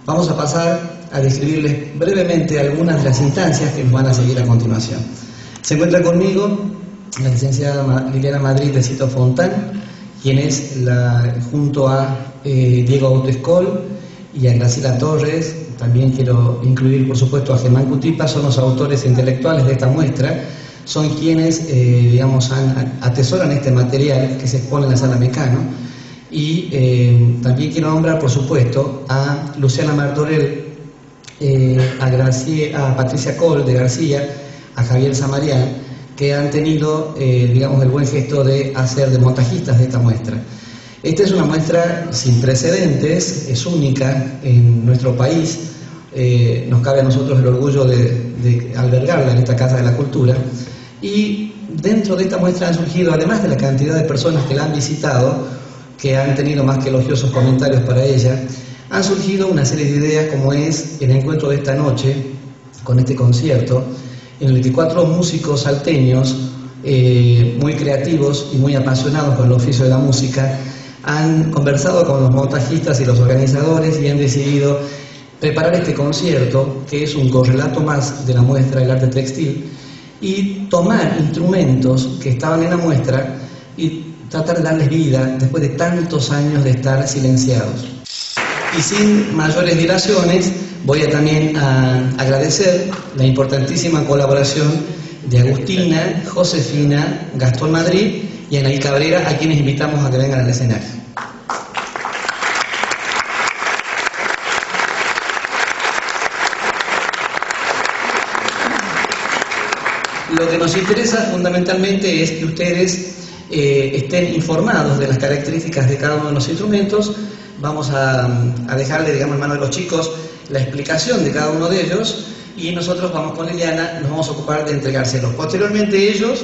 Vamos a pasar a describirles brevemente algunas de las instancias que nos van a seguir a continuación. Se encuentra conmigo la licenciada Liliana Madrid de Cito Fontán, quien es junto a Diego Autoescol y a Graciela Torres. También quiero incluir, por supuesto, a Germán Cutipa. Son los autores intelectuales de esta muestra, son quienes, atesoran este material que se expone en la Sala Mecano. Y también quiero nombrar, por supuesto, a Luciana Martorell, a Patricia Col de García, a Javier Zamarián, que han tenido, el buen gesto de hacer de montajistas de esta muestra. Esta es una muestra sin precedentes, es única en nuestro país. Nos cabe a nosotros el orgullo de albergarla en esta Casa de la Cultura. Y dentro de esta muestra han surgido, además de la cantidad de personas que la han visitado, que han tenido más que elogiosos comentarios para ella, han surgido una serie de ideas, como es el encuentro de esta noche con este concierto, en el que 4 músicos salteños muy creativos y muy apasionados con el oficio de la música han conversado con los montajistas y los organizadores y han decidido preparar este concierto, que es un correlato más de la muestra del arte textil, y tomar instrumentos que estaban en la muestra y tratar de darles vida después de tantos años de estar silenciados. Y sin mayores dilaciones, voy también a agradecer la importantísima colaboración de Agustina, Josefina, Gastón Madrid y Anaí Cabrera, a quienes invitamos a que vengan al escenario. Lo que nos interesa fundamentalmente es que ustedes estén informados de las características de cada uno de los instrumentos. Vamos a dejarle, en manos de los chicos la explicación de cada uno de ellos y nosotros vamos con Liliana, nos vamos a ocupar de entregárselos. Posteriormente ellos,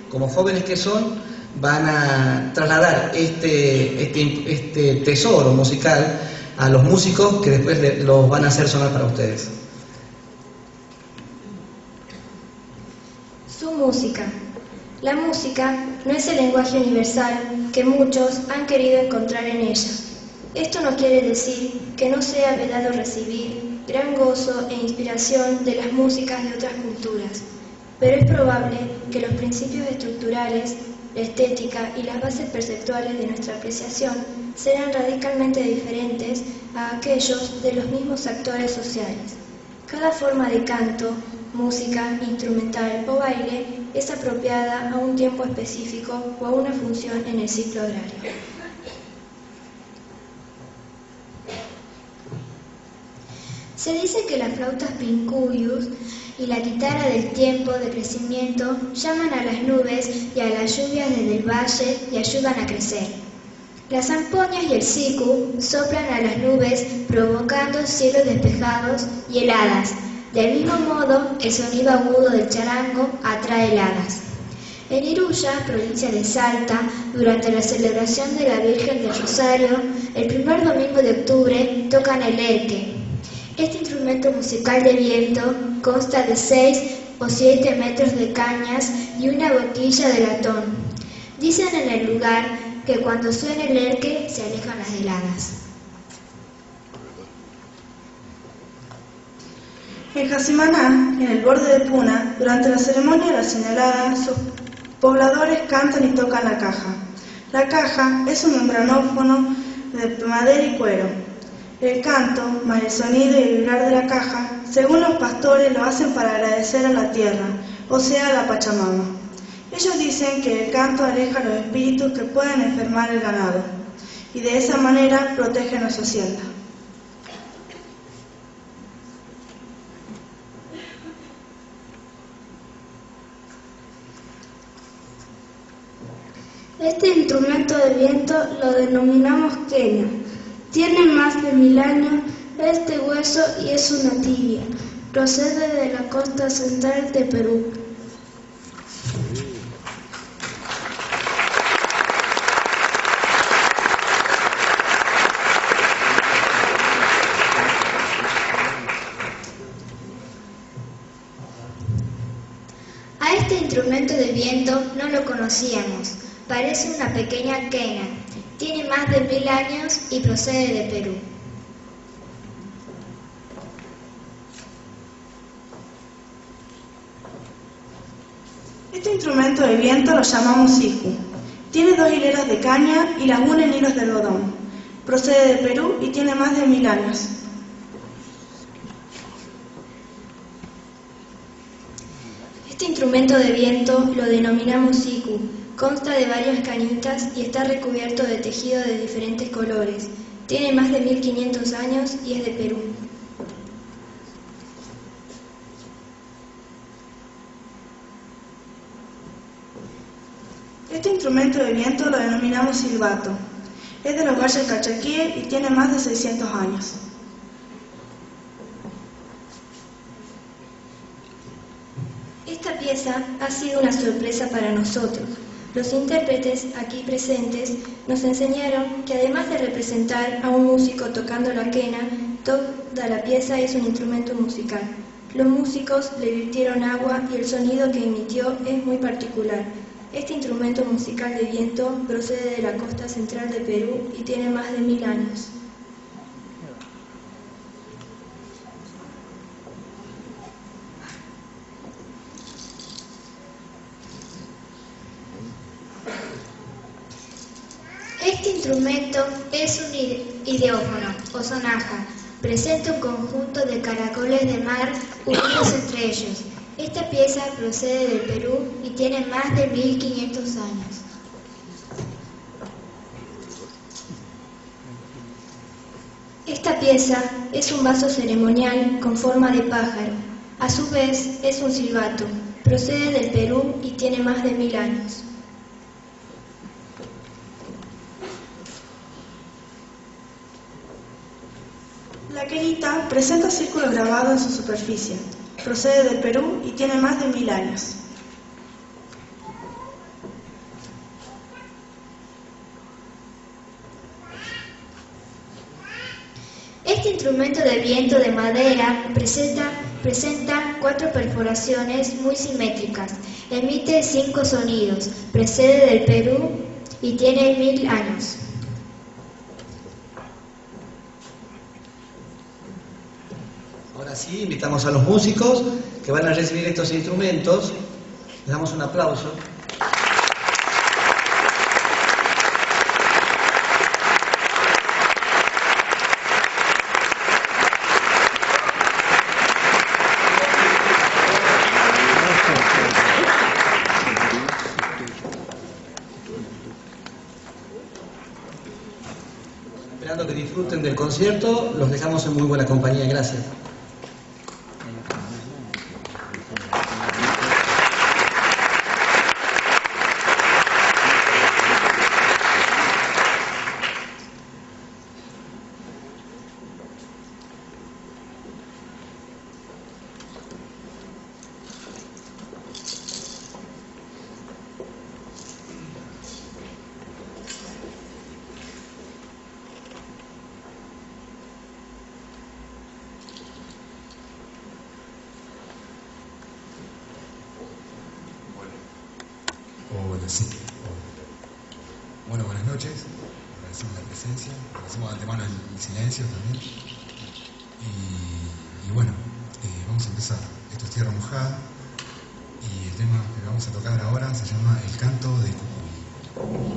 como jóvenes que son, van a trasladar este tesoro musical a los músicos que después los van a hacer sonar para ustedes. Su música. La música no es el lenguaje universal que muchos han querido encontrar en ella. Esto no quiere decir que no sea vedado recibir gran gozo e inspiración de las músicas de otras culturas, pero es probable que los principios estructurales, la estética y las bases perceptuales de nuestra apreciación serán radicalmente diferentes a aquellos de los mismos actores sociales. Cada forma de canto, música, instrumental o baile es apropiada a un tiempo específico o a una función en el ciclo agrario. Se dice que las flautas pincurius y la guitarra del tiempo de crecimiento llaman a las nubes y a las lluvias desde el valle y ayudan a crecer. Las zampoñas y el siku soplan a las nubes provocando cielos despejados y heladas. Del mismo modo, el sonido agudo del charango atrae heladas. En Iruya, provincia de Salta, durante la celebración de la Virgen del Rosario, el primer domingo de octubre tocan el erque. Este instrumento musical de viento consta de 6 o 7 metros de cañas y una boquilla de latón. Dicen en el lugar que cuando suena el erque se alejan las heladas. En Jasimaná, en el borde de Puna, durante la ceremonia de la señalada, sus pobladores cantan y tocan la caja. La caja es un membranófono de madera y cuero. El canto, más el sonido y el vibrar de la caja, según los pastores, lo hacen para agradecer a la tierra, o sea, a la Pachamama. Ellos dicen que el canto aleja a los espíritus que pueden enfermar el ganado, y de esa manera protegen a su hacienda. Este instrumento de viento lo denominamos quena. Tiene más de 1000 años este hueso y es una tibia. Procede de la costa central de Perú. A este instrumento de viento no lo conocíamos. Parece una pequeña quena. Tiene más de 1000 años y procede de Perú. Este instrumento de viento lo llamamos siku. Tiene 2 hileras de caña y las une en hilos de algodón. Procede de Perú y tiene más de 1000 años. Este instrumento de viento lo denominamos siku. Consta de varias cañitas y está recubierto de tejido de diferentes colores. Tiene más de 1500 años y es de Perú. Este instrumento de viento lo denominamos silbato. Es de los valles Cachaquíes y tiene más de 600 años. Esta pieza ha sido una sorpresa para nosotros. Los intérpretes aquí presentes nos enseñaron que además de representar a un músico tocando la quena, toda la pieza es un instrumento musical. Los músicos le virtieron agua y el sonido que emitió es muy particular. Este instrumento musical de viento procede de la costa central de Perú y tiene más de 1000 años. Este instrumento es un ideófono o sonaja. Presenta un conjunto de caracoles de mar unidos entre ellos. Esta pieza procede del Perú y tiene más de 1500 años. Esta pieza es un vaso ceremonial con forma de pájaro. A su vez es un silbato. Procede del Perú y tiene más de 1000 años. La quenita presenta círculos grabados en su superficie. Procede del Perú y tiene más de 1000 años. Este instrumento de viento de madera presenta 4 perforaciones muy simétricas. Emite 5 sonidos. Procede del Perú y tiene 1000 años. Ahora sí, invitamos a los músicos que van a recibir estos instrumentos. Les damos un aplauso. Esperando que disfruten del concierto, los dejamos en muy buena compañía. Gracias. Hola, sí. Bueno, buenas noches. Agradecemos la presencia, agradecemos de antemano el silencio también. Y bueno, vamos a empezar. Esto es Tierra Mojada y el tema que vamos a tocar ahora se llama El Canto de Cucuy.